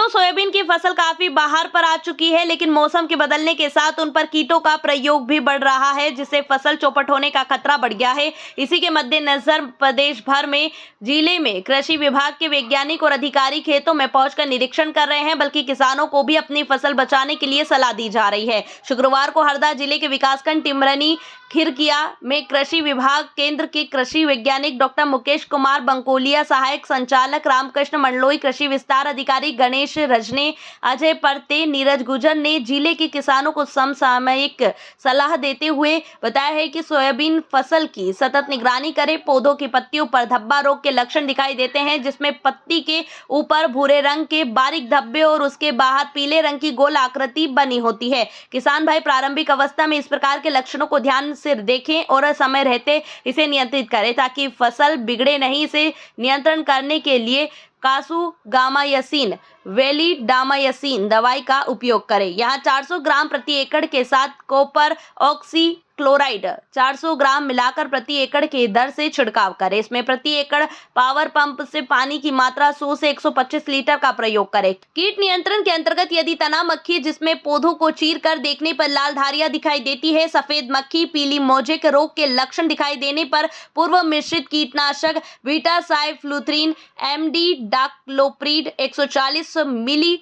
दोस्तों, सोयाबीन की फसल काफी बहार पर आ चुकी है, लेकिन मौसम के बदलने के साथ उन पर कीटों का प्रयोग भी बढ़ रहा है, जिससे फसल चौपट होने का खतरा बढ़ गया है। इसी के मद्देनजर प्रदेश भर में जिले में कृषि विभाग के वैज्ञानिक और अधिकारी खेतों में पहुंचकर निरीक्षण कर रहे हैं, बल्कि किसानों को भी अपनी फसल बचाने के लिए सलाह दी जा रही है। शुक्रवार को हरदा जिले के विकासखंड टिमरनी खिरकिया में कृषि विभाग केंद्र के कृषि वैज्ञानिक डॉक्टर मुकेश कुमार बंकोलिया, सहायक संचालक रामकृष्ण मंडलोई, कृषि विस्तार अधिकारी गणेश रजने, अजय परते, नीरज गुजर ने जिले के किसानों को समसामयिक सलाह देते हुए बताया है कि सोयाबीन फसल की सतत निगरानी करें। पौधों की पत्तियों पर धब्बा रोग के लक्षण दिखाई देते हैं, जिसमें पत्ती के ऊपर भूरे रंग के बारीक धब्बे और उसके बाहर पीले रंग की गोल आकृति बनी होती है। किसान भाई प्रारंभिक अवस्था में इस प्रकार के लक्षणों को ध्यान से देखें और समय रहते इसे नियंत्रित करें, ताकि फसल बिगड़े नहीं। इसे नियंत्रण करने के लिए कासुगामायसिन, वेलिडामायसिन दवाई का उपयोग करें। यहाँ 400 ग्राम प्रति एकड़ के साथ कॉपर ऑक्सीक्लोराइड 400 ग्राम मिलाकर प्रति एकड़ के दर से छिड़काव करें। इसमें प्रति एकड़ पावर पंप से पानी की मात्रा 100 से 125 लीटर का प्रयोग करें। कीट नियंत्रण के अंतर्गत यदि तना मक्खी, जिसमें पौधों को चीर कर देखने पर लाल धारियां दिखाई देती है, सफेद मक्खी, पीली मोजेक रोग के लक्षण दिखाई देने पर पूर्व मिश्रित कीटनाशक बीटासाइफ्लुथ्रीन एमडी डाक्लोप्रिड 140 मिली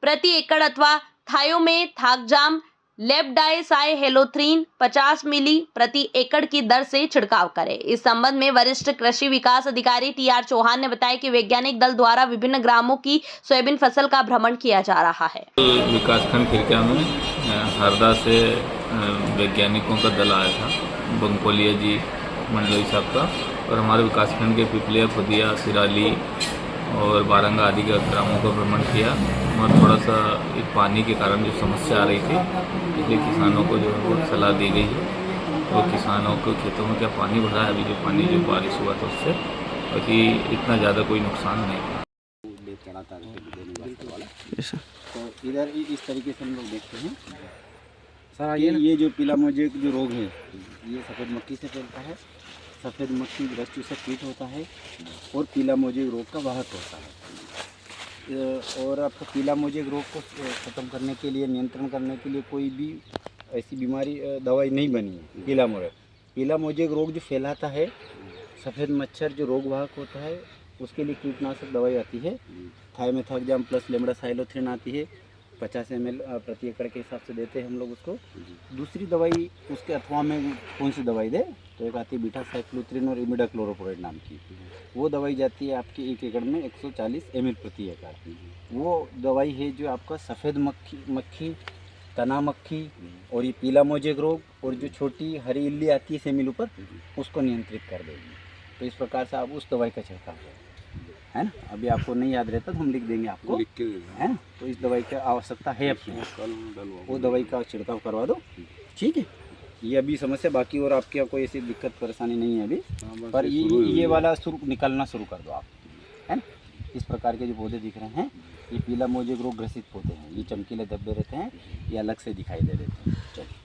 प्रति एकड़ अथवा थायोमेथाक्जाम लेप्टाइसाइहेलोथ्रीन 50 मिली प्रति एकड़ की दर से छिड़काव करें। इस संबंध में वरिष्ठ कृषि विकास अधिकारी टीआर चौहान ने बताया कि वैज्ञानिक दल द्वारा विभिन्न ग्रामों की सोयाबीन फसल का भ्रमण किया जा रहा है। विकासखंड खिरकिया में हरदा से वैज्ञानिकों का दल आया था, बंकोलिया जी मंडलोई साहब का, और हमारे विकासखंड के पिपलिया, खुदिया, सिराली और बारंगा आदि के ग्रामों का भ्रमण किया। और थोड़ा सा पानी के कारण जो समस्या आ रही थी, इसलिए किसानों को जो है सलाह दी गई है। वो किसानों को खेतों में क्या पानी भरा है, अभी जो पानी जो बारिश हुआ था उससे, बाकी इतना ज़्यादा कोई नुकसान नहीं हुआ। तो इधर इस तरीके से हम लोग देखते हैं सर, ये जो पीला मोजेक जो रोग है, ये सफ़ेद मक्खी से फैलता है। सफ़ेद मक्खी रस चूसक कीट होता है और पीला मोजेक रोग का वाहक होता है। और आपको पीला मोजेक रोग को ख़त्म करने के लिए, नियंत्रण करने के लिए कोई भी ऐसी बीमारी दवाई नहीं बनी है। पीला मोजेक रोग जो फैलाता है, सफ़ेद मच्छर जो रोग वाहक होता है, उसके लिए कीटनाशक दवाई आती है। थायोमेथाक्जाम प्लस लेम्डासाइलोथ्रिन आती है, 50 ml प्रति एकड़ के हिसाब से देते हैं हम लोग उसको। दूसरी दवाई उसके अथवा में कौन सी दवाई दे, तो एक आती है बीटासाइक्लोथ्रिन और इमिडाक्लोरोप्रोड नाम की, वो दवाई जाती है आपके 1 एकड़ में 140 ml प्रति एकड़। वो दवाई है जो आपका सफ़ेद मक्खी, तना मक्खी और ये पीला मोजेक रोग और जो छोटी हरी इल्ली आती है सेमिल ऊपर, उसको नियंत्रित कर देगी। तो इस प्रकार से आप उस दवाई का छिड़काव करें, है ना। अभी आपको नहीं याद रहता तो हम लिख देंगे आपको, है ना। तो इस दवाई की आवश्यकता है अपनी, वो दवाई का छिड़काव करवा दो, ठीक है। ये अभी समस्या, बाकी और आपके यहाँ कोई ऐसी दिक्कत परेशानी नहीं है अभी, पर ये वाला निकलना शुरू कर दो आप, है ना। इस प्रकार के जो पौधे दिख रहे हैं, ये पीला मोजेक रोग ग्रसित पौधे हैं। ये चमकीले धब्बे रहते हैं, ये अलग से दिखाई दे देते हैं। चलिए।